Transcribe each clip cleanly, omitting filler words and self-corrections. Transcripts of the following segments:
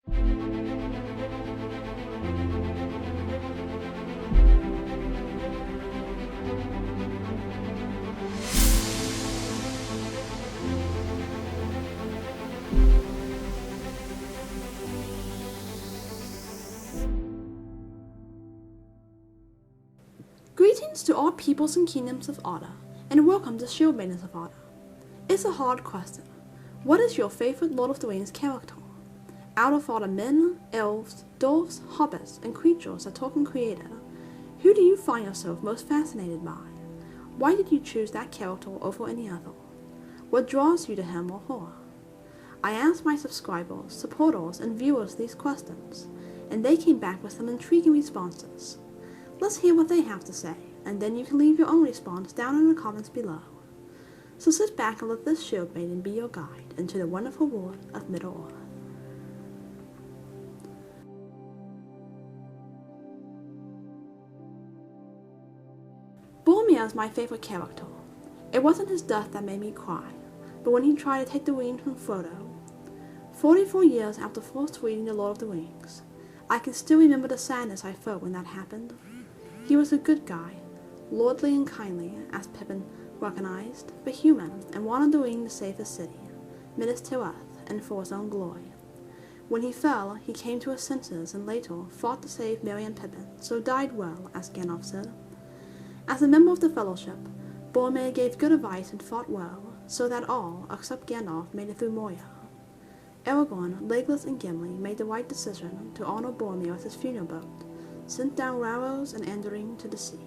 Greetings to all peoples and kingdoms of Otter, and welcome to Shield Maidens of Otter. It's a hard question. What is your favorite Lord of the Rings character? Out of all the men, elves, dwarfs, hobbits, and creatures that Tolkien created, who do you find yourself most fascinated by? Why did you choose that character over any other? What draws you to him or her? I asked my subscribers, supporters, and viewers these questions, and they came back with some intriguing responses. Let's hear what they have to say, and then you can leave your own response down in the comments below. So sit back and let this shield maiden be your guide into the wonderful world of Middle-earth. Boromir is my favorite character. It wasn't his death that made me cry, but when he tried to take the ring from Frodo. 44 years after first reading The Lord of the Rings, I can still remember the sadness I felt when that happened. He was a good guy, lordly and kindly, as Pippin recognized, but human, and wanted the ring to save his city, Minas Tirith, and for his own glory. When he fell, he came to his senses and later fought to save Merry and Pippin, so died well, as Gandalf said. As a member of the Fellowship, Boromir gave good advice and fought well, so that all, except Gandalf, made it through Moria. Aragorn, Legolas, and Gimli made the right decision to honor Boromir with his funeral boat, sent down Rauros and Anduin to the sea.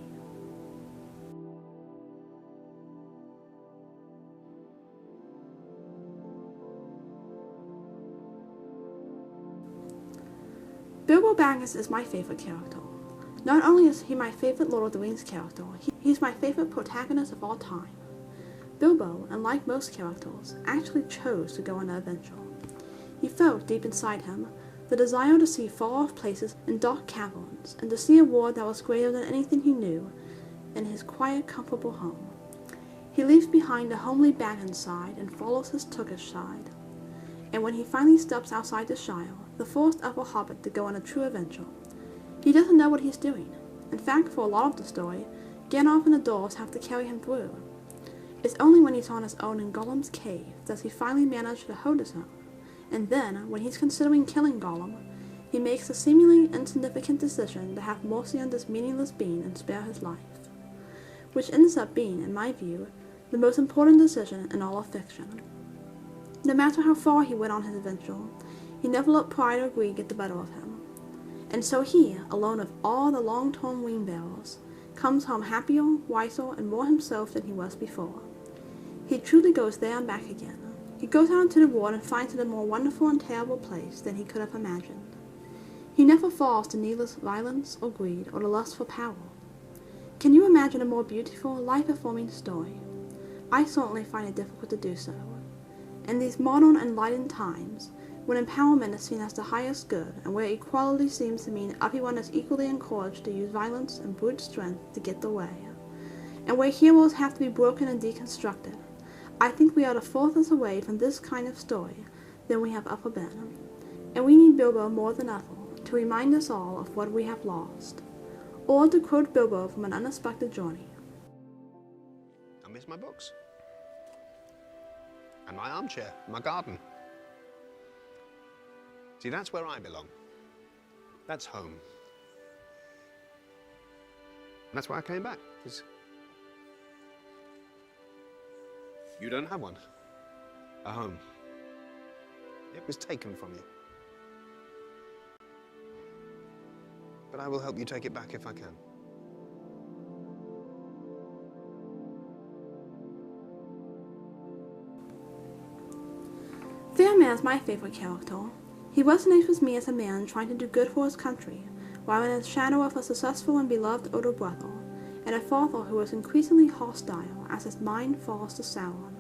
Bilbo Baggins is my favorite character. Not only is he my favorite Lord of the Rings character, he's my favorite protagonist of all time. Bilbo, unlike most characters, actually chose to go on an adventure. He felt deep inside him the desire to see far-off places and dark caverns, and to see a world that was greater than anything he knew in his quiet, comfortable home. He leaves behind the homely Baggins side and follows his Tookish side. And when he finally steps outside the Shire, the first ever hobbit to go on a true adventure, he doesn't know what he's doing. In fact, for a lot of the story, Gandalf and the dwarves have to carry him through. It's only when he's on his own in Gollum's cave does he finally manage to hold his own. And then, when he's considering killing Gollum, he makes the seemingly insignificant decision to have mercy on this meaningless being and spare his life. Which ends up being, in my view, the most important decision in all of fiction. No matter how far he went on his adventure, he never let pride or greed get the better of him. And so he, alone of all the long-term ring-bearers, comes home happier, wiser, and more himself than he was before. He truly goes there and back again. He goes out into the world and finds it a more wonderful and terrible place than he could have imagined. He never falls to needless violence or greed or the lust for power. Can you imagine a more beautiful, life-affirming story? I certainly find it difficult to do so. In these modern, enlightened times, when empowerment is seen as the highest good, and where equality seems to mean everyone is equally encouraged to use violence and brute strength to get their way, and where heroes have to be broken and deconstructed, I think we are the furthest away from this kind of story than we have ever been, and we need Bilbo more than ever to remind us all of what we have lost, or to quote Bilbo from An Unexpected Journey. I miss my books, and my armchair, my garden. See, that's where I belong. That's home. And that's why I came back, because you don't have one. A home. It was taken from you. But I will help you take it back if I can. Faramir is my favorite character. He resonates with me as a man trying to do good for his country, while in the shadow of a successful and beloved older brother, and a father who is increasingly hostile as his mind falls to Sauron.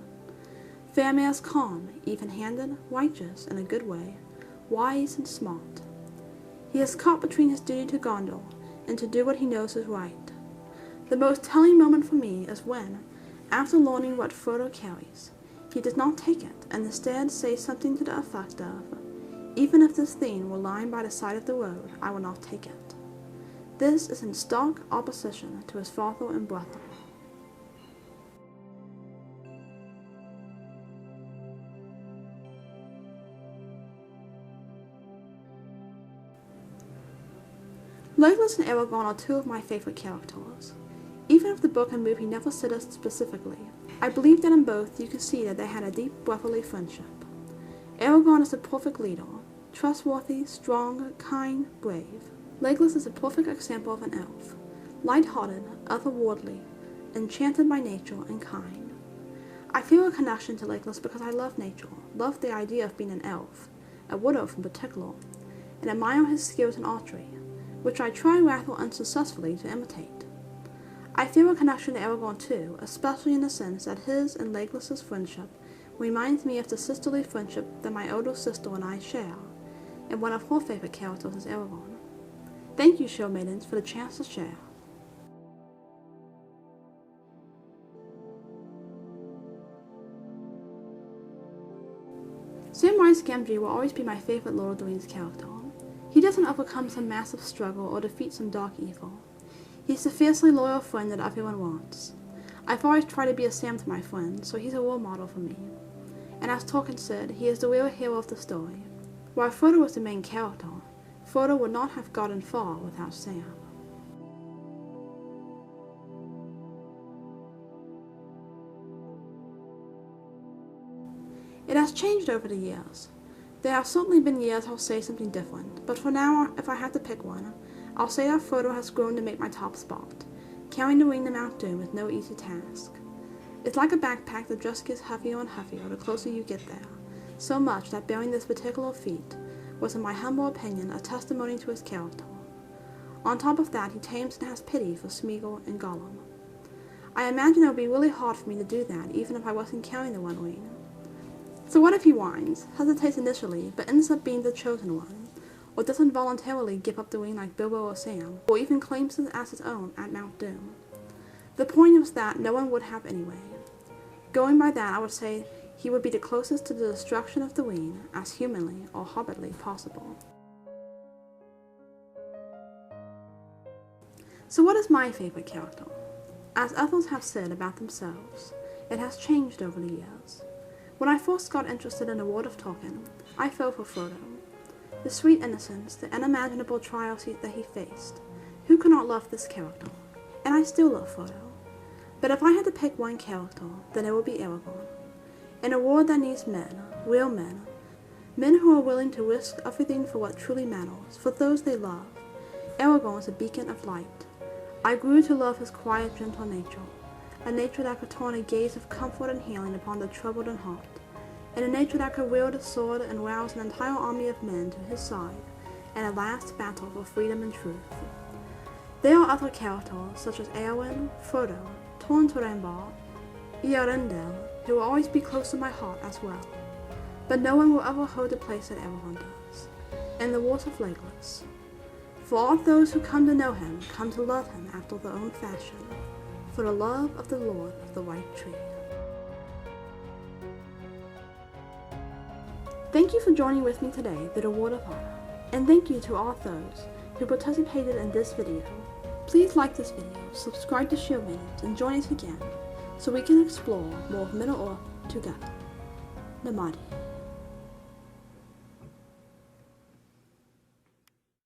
Faramir is calm, even-handed, righteous in a good way, wise and smart. He is caught between his duty to Gondor and to do what he knows is right. The most telling moment for me is when, after learning what Frodo carries, he does not take it and instead says something to the effect of, Even if this thing were lying by the side of the road, I will not take it. This is in stark opposition to his father and brother. Legolas and Aragorn are two of my favorite characters. Even if the book and movie never said it specifically, I believe that in both you can see that they had a deep brotherly friendship. Aragorn is the perfect leader, trustworthy, strong, kind, brave. Legolas is a perfect example of an elf, light-hearted, otherworldly, enchanted by nature, and kind. I feel a connection to Legolas because I love nature, love the idea of being an elf, a wood elf in particular, and admire his skills in archery, which I try rather unsuccessfully to imitate. I feel a connection to Aragorn too, especially in the sense that his and Legolas's friendship reminds me of the sisterly friendship that my older sister and I share, and one of her favorite characters is Aragorn. Thank you, show maidens, for the chance to share. Samwise Gamgee will always be my favorite Lord of the Rings character. He doesn't overcome some massive struggle or defeat some dark evil. He's the fiercely loyal friend that everyone wants. I've always tried to be a Sam to my friends, so he's a role model for me. And as Tolkien said, he is the real hero of the story. While Frodo was the main character, Frodo would not have gotten far without Sam. It has changed over the years. There have certainly been years I'll say something different, but for now, if I had to pick one, I'll say that Frodo has grown to make my top spot. Carrying the ring to Mount Doom is no easy task. It's like a backpack that just gets heavier and heavier the closer you get there, so much that bearing this particular feat was, in my humble opinion, a testimony to his character. On top of that, he tames and has pity for Smeagol and Gollum. I imagine it would be really hard for me to do that, even if I wasn't carrying the One Ring. So what if he whines, hesitates initially, but ends up being the chosen one, or doesn't voluntarily give up the ring like Bilbo or Sam, or even claims it as his own at Mount Doom? The point was that no one would have anyway. Going by that, I would say he would be the closest to the destruction of the ring as humanly or hobbitly possible. So what is my favorite character? As others have said about themselves, it has changed over the years. When I first got interested in the world of Tolkien, I fell for Frodo. The sweet innocence, the unimaginable trials that he faced. Who could not love this character? And I still love Frodo. But if I had to pick one character, then it would be Aragorn. In a world that needs men, real men who are willing to risk everything for what truly matters, for those they love, Aragorn is a beacon of light. I grew to love his quiet, gentle nature, a nature that could turn a gaze of comfort and healing upon the troubled in heart, and a nature that could wield a sword and rouse an entire army of men to his side in a last battle for freedom and truth. There are other characters, such as Éowyn, Frodo, Tuatha, Eärendil, who will always be close to my heart as well, but no one will ever hold the place that Aragorn does. In the words of Legolas, for all those who come to know him come to love him after their own fashion, for the love of the Lord of the White Tree. Thank you for joining with me today through the Word of Honor, and thank you to all those who participated in this video. Please like this video, subscribe to Show Minutes, and join us again so we can explore more of Middle-earth together. Namaste.